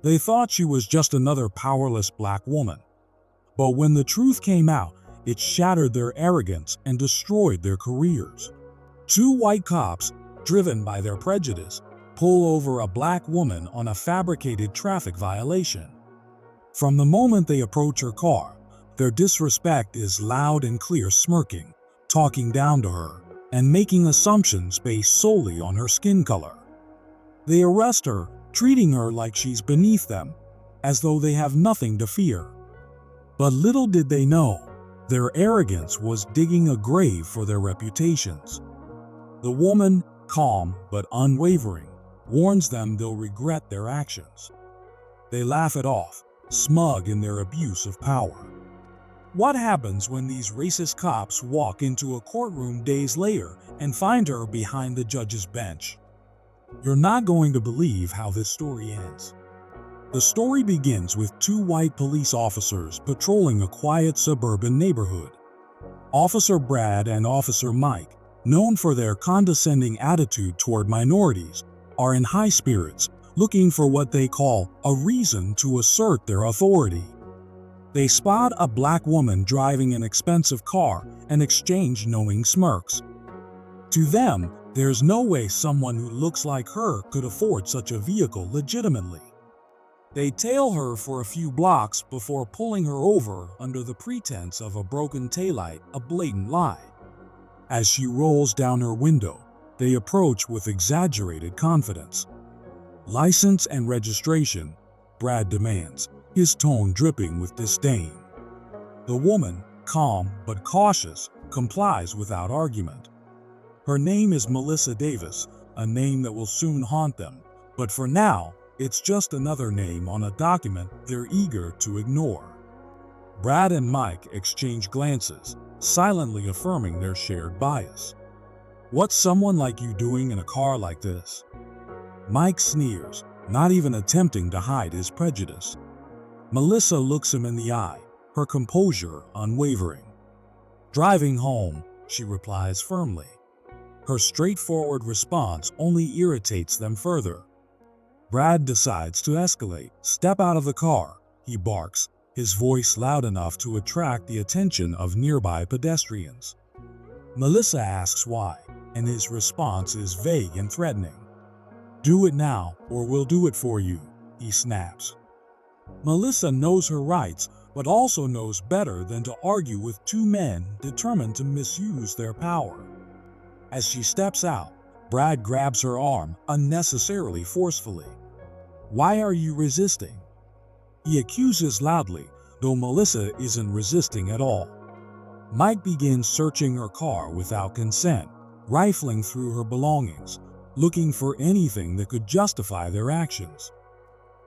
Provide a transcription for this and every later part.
They thought she was just another powerless black woman. But when the truth came out, it shattered their arrogance and destroyed their careers. Two white cops, driven by their prejudice, pull over a black woman on a fabricated traffic violation. From the moment they approach her car, their disrespect is loud and clear, smirking, talking down to her, and making assumptions based solely on her skin color. They arrest her, treating her like she's beneath them, as though they have nothing to fear. But little did they know, their arrogance was digging a grave for their reputations. The woman, calm but unwavering, warns them they'll regret their actions. They laugh it off, smug in their abuse of power. What happens when these racist cops walk into a courtroom days later and find her behind the judge's bench? You're not going to believe how this story ends. The story begins with two white police officers patrolling a quiet suburban neighborhood. Officer Brad and Officer Mike, known for their condescending attitude toward minorities, are in high spirits, looking for what they call a reason to assert their authority. They spot a black woman driving an expensive car and exchange knowing smirks. To them, there's no way someone who looks like her could afford such a vehicle legitimately. They tail her for a few blocks before pulling her over under the pretense of a broken taillight, a blatant lie. As she rolls down her window, they approach with exaggerated confidence. "License and registration," Brad demands, his tone dripping with disdain. The woman, calm but cautious, complies without argument. Her name is Melissa Davis, a name that will soon haunt them, but for now, it's just another name on a document they're eager to ignore. Brad and Mike exchange glances, silently affirming their shared bias. "What's someone like you doing in a car like this?" Mike sneers, not even attempting to hide his prejudice. Melissa looks him in the eye, her composure unwavering. "Driving home," she replies firmly. Her straightforward response only irritates them further. Brad decides to escalate. "Step out of the car," he barks, his voice loud enough to attract the attention of nearby pedestrians. Melissa asks why, and his response is vague and threatening. "Do it now, or we'll do it for you," he snaps. Melissa knows her rights, but also knows better than to argue with two men determined to misuse their power. As she steps out, Brad grabs her arm unnecessarily forcefully. "Why are you resisting?" he accuses loudly, though Melissa isn't resisting at all. Mike begins searching her car without consent, rifling through her belongings, looking for anything that could justify their actions.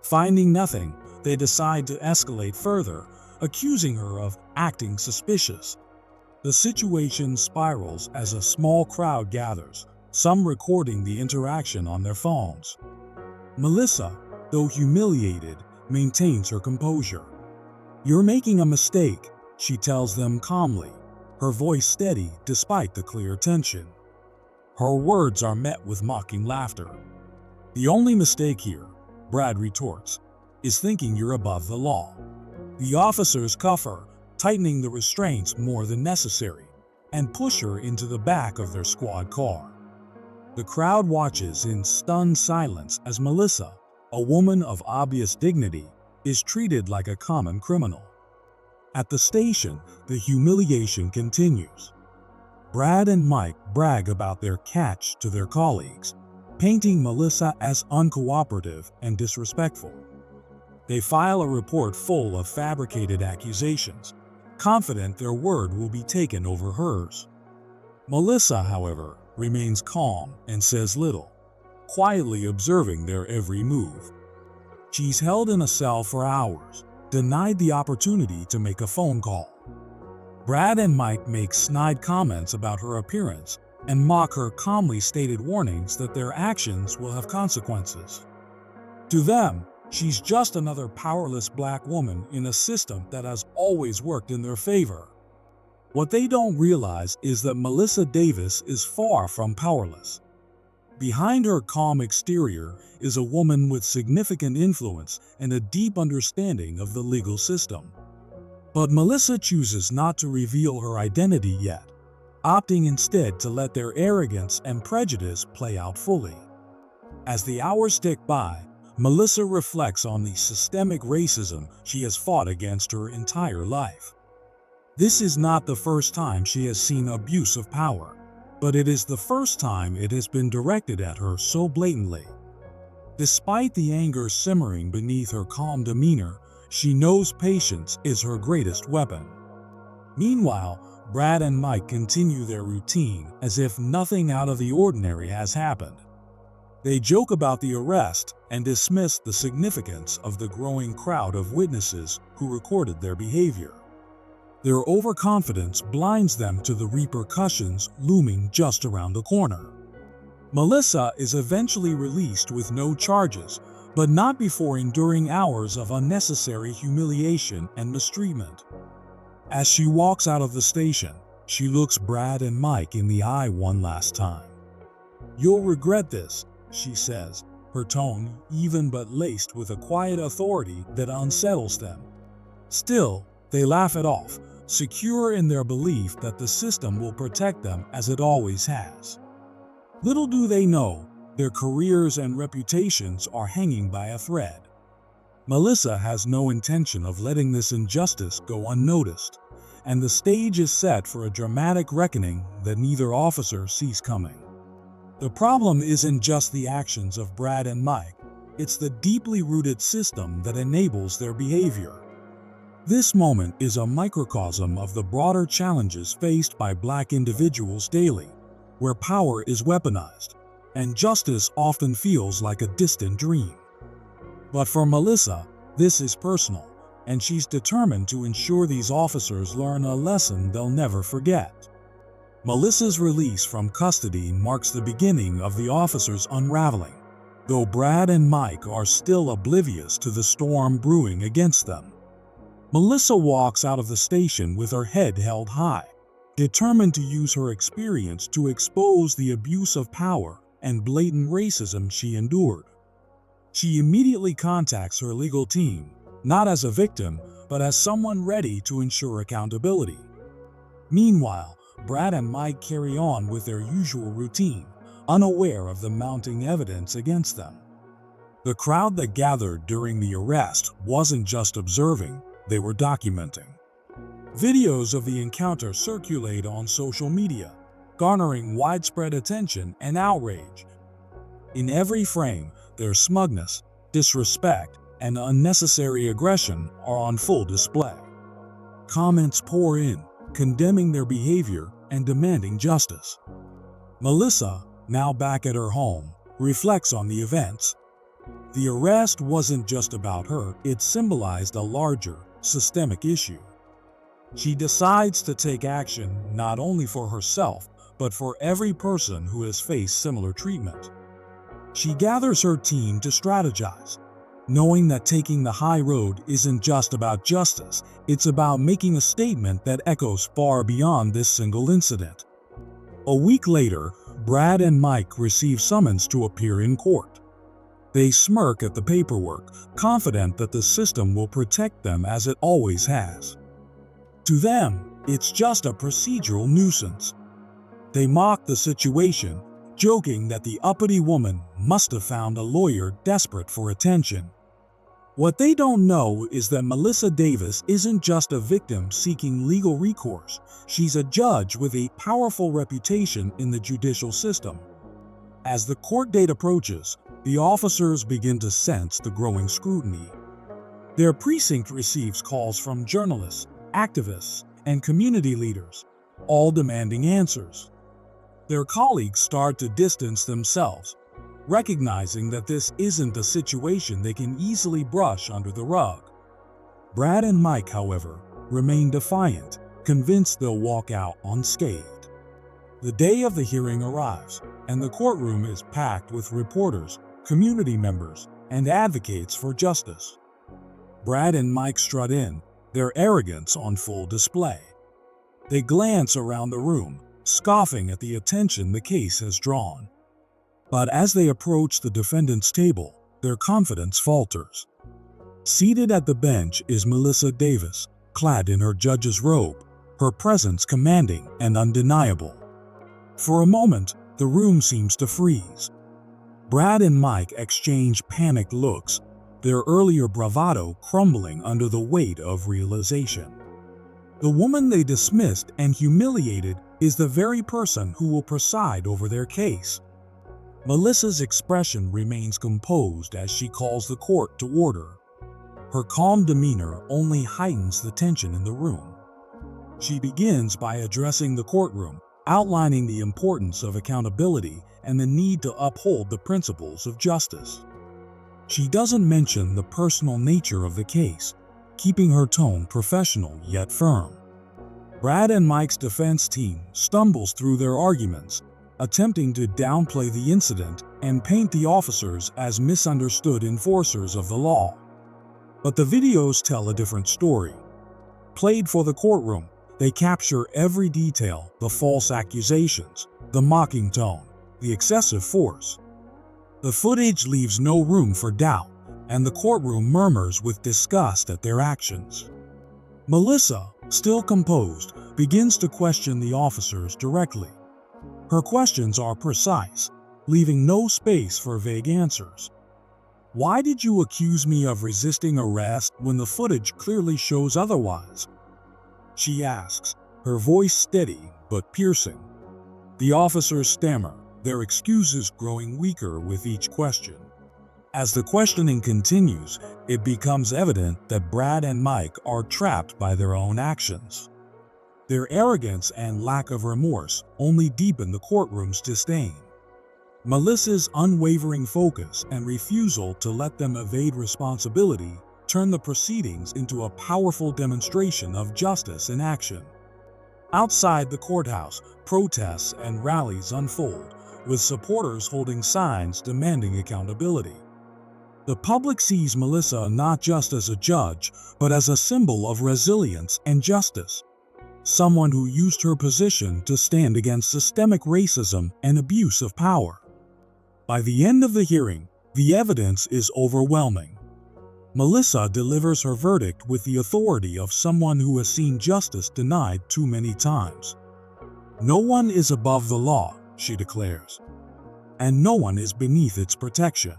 Finding nothing, they decide to escalate further, accusing her of acting suspicious. The situation spirals as a small crowd gathers, some recording the interaction on their phones. Melissa, though humiliated, maintains her composure. "You're making a mistake," she tells them calmly, her voice steady despite the clear tension. Her words are met with mocking laughter. "The only mistake here," Brad retorts, "is thinking you're above the law." The officers cuff her, tightening the restraints more than necessary, and push her into the back of their squad car. The crowd watches in stunned silence as Melissa, a woman of obvious dignity, is treated like a common criminal. At the station, the humiliation continues. Brad and Mike brag about their catch to their colleagues, painting Melissa as uncooperative and disrespectful. They file a report full of fabricated accusations, confident their word will be taken over hers. Melissa, however, remains calm and says little, quietly observing their every move. She's held in a cell for hours, denied the opportunity to make a phone call. Brad and Mike make snide comments about her appearance and mock her calmly stated warnings that their actions will have consequences. To them, she's just another powerless black woman in a system that has always worked in their favor. What they don't realize is that Melissa Davis is far from powerless. Behind her calm exterior is a woman with significant influence and a deep understanding of the legal system. But Melissa chooses not to reveal her identity yet, opting instead to let their arrogance and prejudice play out fully. As the hours tick by, Melissa reflects on the systemic racism she has fought against her entire life. This is not the first time she has seen abuse of power, but it is the first time it has been directed at her so blatantly. Despite the anger simmering beneath her calm demeanor, she knows patience is her greatest weapon. Meanwhile, Brad and Mike continue their routine as if nothing out of the ordinary has happened. They joke about the arrest and dismiss the significance of the growing crowd of witnesses who recorded their behavior. Their overconfidence blinds them to the repercussions looming just around the corner. Melissa is eventually released with no charges, but not before enduring hours of unnecessary humiliation and mistreatment. As she walks out of the station, she looks Brad and Mike in the eye one last time. "You'll regret this," she says, her tone even but laced with a quiet authority that unsettles them. Still, they laugh it off, secure in their belief that the system will protect them as it always has. Little do they know, their careers and reputations are hanging by a thread. Melissa has no intention of letting this injustice go unnoticed, and the stage is set for a dramatic reckoning that neither officer sees coming. The problem isn't just the actions of Brad and Mike, it's the deeply rooted system that enables their behavior. This moment is a microcosm of the broader challenges faced by Black individuals daily, where power is weaponized, and justice often feels like a distant dream. But for Melissa, this is personal, and she's determined to ensure these officers learn a lesson they'll never forget. Melissa's release from custody marks the beginning of the officers' unraveling, though Brad and Mike are still oblivious to the storm brewing against them. Melissa walks out of the station with her head held high, determined to use her experience to expose the abuse of power and blatant racism she endured. She immediately contacts her legal team, not as a victim, but as someone ready to ensure accountability. Meanwhile, Brad and Mike carry on with their usual routine, unaware of the mounting evidence against them. The crowd that gathered during the arrest wasn't just observing, they were documenting. Videos of the encounter circulate on social media, garnering widespread attention and outrage. In every frame, their smugness, disrespect, and unnecessary aggression are on full display. Comments pour in, condemning their behavior and demanding justice. Melissa, now back at her home, reflects on the events. The arrest wasn't just about her, it symbolized a larger, systemic issue. She decides to take action not only for herself, but for every person who has faced similar treatment. She gathers her team to strategize, knowing that taking the high road isn't just about justice, it's about making a statement that echoes far beyond this single incident. A week later, Brad and Mike receive summons to appear in court. They smirk at the paperwork, confident that the system will protect them as it always has. To them, it's just a procedural nuisance. They mock the situation, joking that the uppity woman must have found a lawyer desperate for attention. What they don't know is that Melissa Davis isn't just a victim seeking legal recourse, she's a judge with a powerful reputation in the judicial system. As the court date approaches, the officers begin to sense the growing scrutiny. Their precinct receives calls from journalists, activists, and community leaders, all demanding answers. Their colleagues start to distance themselves, recognizing that this isn't a situation they can easily brush under the rug. Brad and Mike, however, remain defiant, convinced they'll walk out unscathed. The day of the hearing arrives, and the courtroom is packed with reporters, community members, and advocates for justice. Brad and Mike strut in, their arrogance on full display. They glance around the room, scoffing at the attention the case has drawn. But as they approach the defendant's table, their confidence falters. Seated at the bench is Melissa Davis, clad in her judge's robe, her presence commanding and undeniable. For a moment, the room seems to freeze. Brad and Mike exchange panicked looks, their earlier bravado crumbling under the weight of realization. The woman they dismissed and humiliated is the very person who will preside over their case. Melissa's expression remains composed as she calls the court to order. Her calm demeanor only heightens the tension in the room. She begins by addressing the courtroom, outlining the importance of accountability and the need to uphold the principles of justice. She doesn't mention the personal nature of the case, keeping her tone professional yet firm. Brad and Mike's defense team stumbles through their arguments, attempting to downplay the incident and paint the officers as misunderstood enforcers of the law. But the videos tell a different story. Played for the courtroom, they capture every detail: the false accusations, the mocking tone, the excessive force. The footage leaves no room for doubt, and the courtroom murmurs with disgust at their actions. Melissa, still composed, begins to question the officers directly. Her questions are precise, leaving no space for vague answers. "Why did you accuse me of resisting arrest when the footage clearly shows otherwise?" she asks, her voice steady but piercing. The officers stammer, their excuses growing weaker with each question. As the questioning continues, it becomes evident that Brad and Mike are trapped by their own actions. Their arrogance and lack of remorse only deepen the courtroom's disdain. Melissa's unwavering focus and refusal to let them evade responsibility turn the proceedings into a powerful demonstration of justice in action. Outside the courthouse, protests and rallies unfold, with supporters holding signs demanding accountability. The public sees Melissa not just as a judge, but as a symbol of resilience and justice. Someone who used her position to stand against systemic racism and abuse of power. By the end of the hearing, the evidence is overwhelming. Melissa delivers her verdict with the authority of someone who has seen justice denied too many times. "No one is above the law," she declares, "and no one is beneath its protection."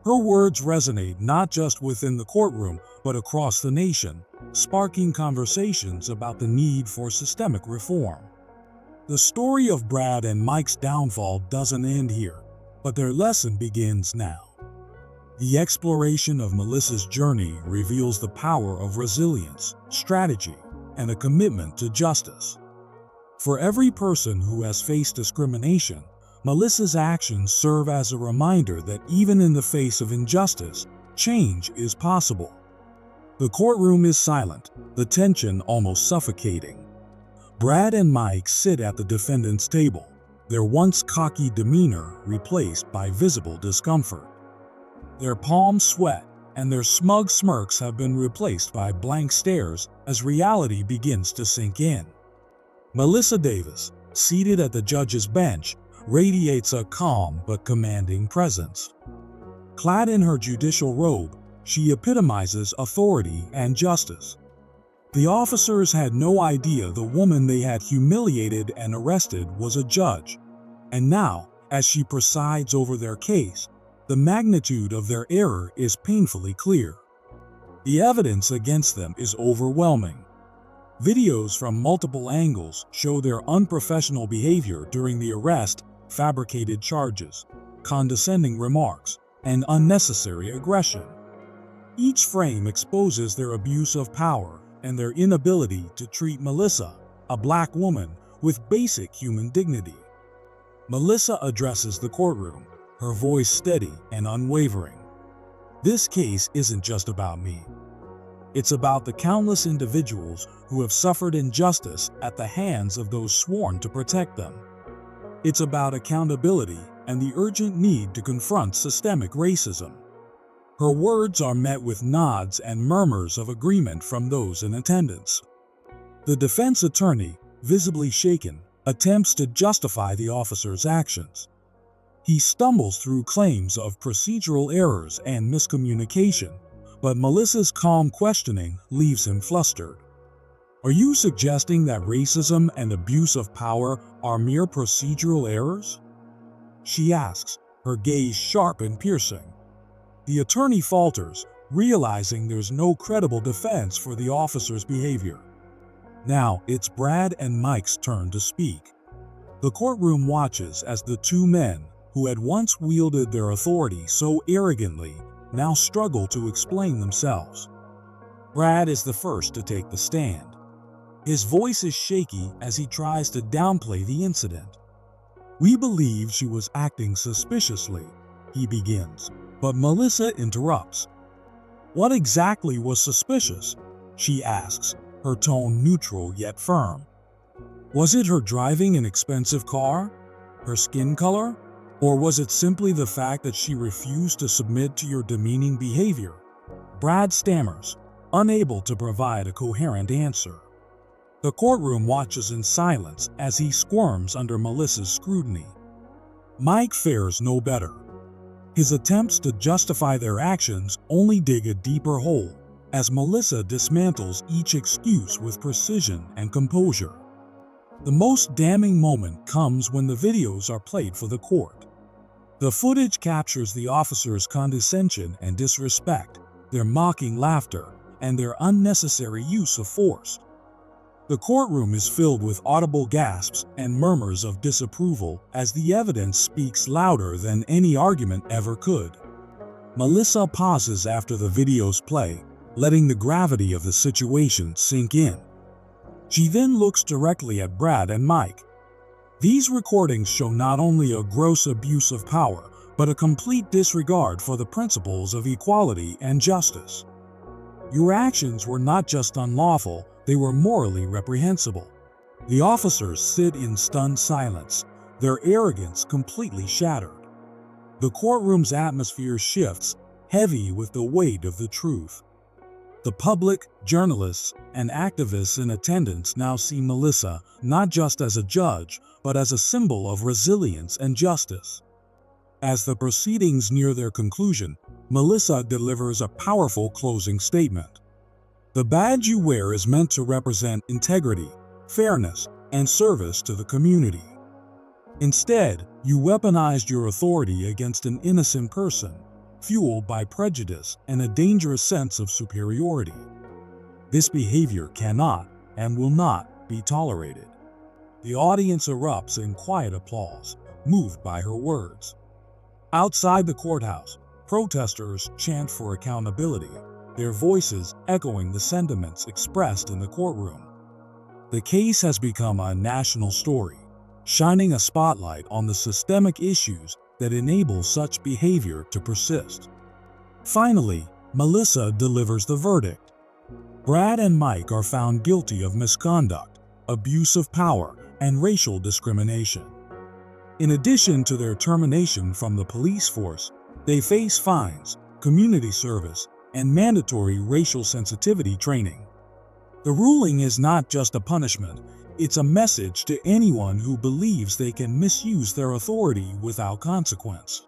Her words resonate not just within the courtroom, but across the nation, sparking conversations about the need for systemic reform. The story of Brad and Mike's downfall doesn't end here, but their lesson begins now. The exploration of Melissa's journey reveals the power of resilience, strategy, and a commitment to justice. For every person who has faced discrimination, Melissa's actions serve as a reminder that even in the face of injustice, change is possible. The courtroom is silent, the tension almost suffocating. Brad and Mike sit at the defendant's table, their once cocky demeanor replaced by visible discomfort. Their palms sweat, and their smug smirks have been replaced by blank stares as reality begins to sink in. Melissa Davis, seated at the judge's bench, radiates a calm but commanding presence. Clad in her judicial robe, she epitomizes authority and justice. The officers had no idea the woman they had humiliated and arrested was a judge, and now, as she presides over their case, the magnitude of their error is painfully clear. The evidence against them is overwhelming. Videos from multiple angles show their unprofessional behavior during the arrest, fabricated charges, condescending remarks, and unnecessary aggression. Each frame exposes their abuse of power and their inability to treat Melissa, a black woman, with basic human dignity. Melissa addresses the courtroom, her voice steady and unwavering. "This case isn't just about me. It's about the countless individuals who have suffered injustice at the hands of those sworn to protect them. It's about accountability and the urgent need to confront systemic racism." Her words are met with nods and murmurs of agreement from those in attendance. The defense attorney, visibly shaken, attempts to justify the officer's actions. He stumbles through claims of procedural errors and miscommunication, but Melissa's calm questioning leaves him flustered. Are you suggesting that racism and abuse of power are mere procedural errors? She asks, her gaze sharp and piercing. The attorney falters, realizing there's no credible defense for the officer's behavior. Now it's Brad and Mike's turn to speak. The courtroom watches as the two men, who had once wielded their authority so arrogantly, now struggle to explain themselves. Brad is the first to take the stand. His voice is shaky as he tries to downplay the incident. "We believe she was acting suspiciously," he begins, but Melissa interrupts. "What exactly was suspicious?" she asks, her tone neutral yet firm. Was it her driving an expensive car? Her skin color? Or was it simply the fact that she refused to submit to your demeaning behavior? Brad stammers, unable to provide a coherent answer. The courtroom watches in silence as he squirms under Melissa's scrutiny. Mike fares no better. His attempts to justify their actions only dig a deeper hole, as Melissa dismantles each excuse with precision and composure. The most damning moment comes when the videos are played for the court. The footage captures the officers' condescension and disrespect, their mocking laughter, and their unnecessary use of force. The courtroom is filled with audible gasps and murmurs of disapproval as the evidence speaks louder than any argument ever could. Melissa pauses after the videos play, letting the gravity of the situation sink in. She then looks directly at Brad and Mike. These recordings show not only a gross abuse of power, but a complete disregard for the principles of equality and justice. Your actions were not just unlawful, they were morally reprehensible. The officers sit in stunned silence, their arrogance completely shattered. The courtroom's atmosphere shifts, heavy with the weight of the truth. The public, journalists, and activists in attendance now see Melissa not just as a judge, but as a symbol of resilience and justice. As the proceedings near their conclusion, Melissa delivers a powerful closing statement. "The badge you wear is meant to represent integrity, fairness, and service to the community. Instead, you weaponized your authority against an innocent person, fueled by prejudice and a dangerous sense of superiority. This behavior cannot and will not be tolerated." The audience erupts in quiet applause, moved by her words. Outside the courthouse, protesters chant for accountability, their voices echoing the sentiments expressed in the courtroom. The case has become a national story, shining a spotlight on the systemic issues that enable such behavior to persist. Finally, Melissa delivers the verdict. Brad and Mike are found guilty of misconduct, abuse of power, and racial discrimination. In addition to their termination from the police force, they face fines, community service, and mandatory racial sensitivity training. The ruling is not just a punishment, it's a message to anyone who believes they can misuse their authority without consequence.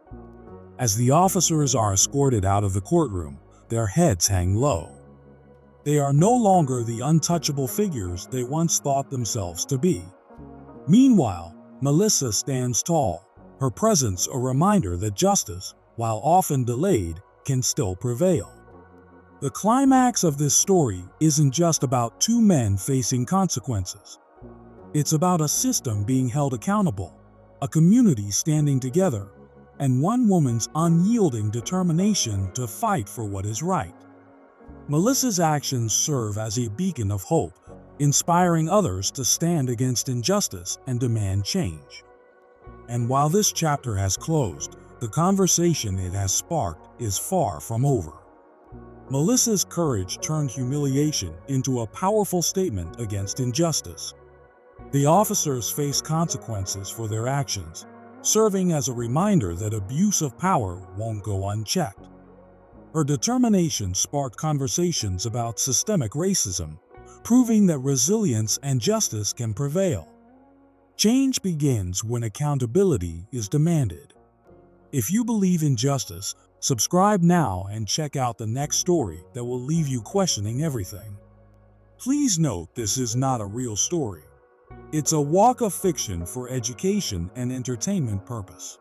As the officers are escorted out of the courtroom, their heads hang low. They are no longer the untouchable figures they once thought themselves to be. Meanwhile, Melissa stands tall, her presence a reminder that justice, while often delayed, can still prevail. The climax of this story isn't just about two men facing consequences. It's about a system being held accountable, a community standing together, and one woman's unyielding determination to fight for what is right. Melissa's actions serve as a beacon of hope, inspiring others to stand against injustice and demand change. And while this chapter has closed, the conversation it has sparked is far from over. Melissa's courage turned humiliation into a powerful statement against injustice. The officers face consequences for their actions, serving as a reminder that abuse of power won't go unchecked. Her determination sparked conversations about systemic racism, proving that resilience and justice can prevail. Change begins when accountability is demanded. If you believe in justice, subscribe now and check out the next story that will leave you questioning everything. Please note this is not a real story. It's a walk of fiction for education and entertainment purpose.